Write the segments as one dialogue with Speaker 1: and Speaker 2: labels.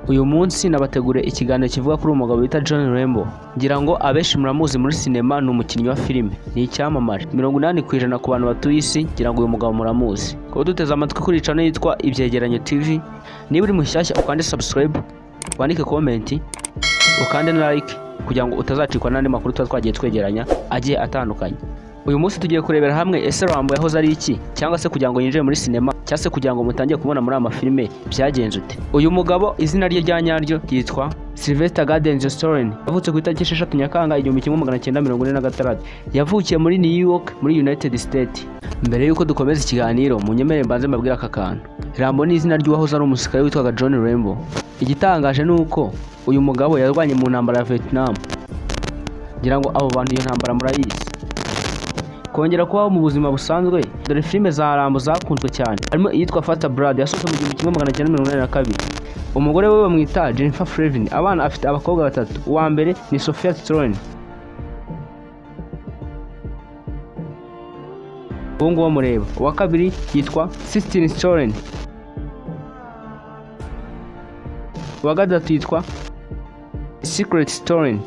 Speaker 1: Uyu munsi nabategure ikiganiro kivuga kuri umugabo bita John Rambo. Ngira ngo abenshi muramuzi muri sinema, ni umukinnyi wa filime, ni icyamamare 80% ku bantu batuye isi. Ngira ngo uyu mugabo muramuzi. Kuba duteze amatwi kuri channel yitwa Ibyegeranyo TV. Niba uri mushyashya ukande subscribe, wandike comment, ukande na like kugira ngo utazacikwa n'andi makuru twagiye twegeranya agiye atandukanye. Uyu munsi tugiye kurebera hamwe ese Rambo yahoze ari iki, cyangwa se kugira ngo yinjire muri sinema, cyangwa se kugira ngo mutangiye kubona muri amafilime byagenze ute. Uyu mugabo izina rye rya nyaryo yitwa Sylvester Gordon Stallone. Yavutse ku itariki 6 Nyakanga 1946. Yavukiye muri New York muri United States. Mbere yuko dukomeza ikiganiro, munyemere mbanze mbabwira aka kantu. Rambo ni izina ry'uwahoze ari umusirikare witwaga John Rambo. Igitangaje nuko uyu mugabo yarwanye mu ntambara ya Vietnam. Ngira ngo abo bantu iyo ntambara murayizi. Kongera kubaho mu buzima busanzwe, dore filime za Rambo zakunzwe cyane, harimo iyitwa Fighter Blood yasohotse mu 1982. Umugore we bamwita Jennifer Flavin. Abana afite abakobwa batatu. Uwa mbere ni Sophia Stallone, uwo nguwo mureba. Uwa kabiri yitwa Christine Stallone. Uwa gatatu yitwa Secret Stallone.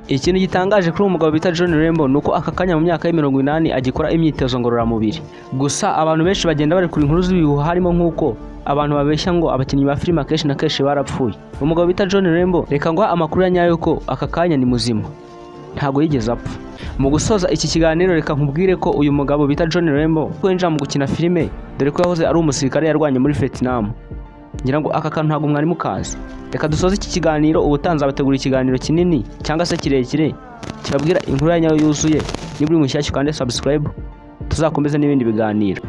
Speaker 1: Ikintu gitangaje kuri umugabo bita John Rambo nuko aka kanya mu myaka ya 80 agikora imyitozo ngororamubiri. Gusa abantu benshi bagenda bari kuri inkuru z'ibihuha, harimo nk'uko abantu babeshya ngo abakinnyi ba filime akenshi na kenshi barapfuye. Umugabo bita John Rambo, reka ngo amakuru ya nyayo ko aka kanya ni muzima, ntago yigeze apfa. Mu gusoza iki kiganiro, reka nkubwire ko uyu mugabo bita John Rambo kwinjira mu gukina filime, dore ko yahoze ari umusirikare yarwanye muri Vietnam. Ngira ngo aka kantu ntago mwari mukazi. Reka dusoze iki kiganiro, ubutanza bategura ikiganiro kinini cyangwa se kirekire kibabwira inkuru ya nyayo yuzuye. Niba uri mushyashya kandi subscribe, tuzakomeza n'ibindi biganiro.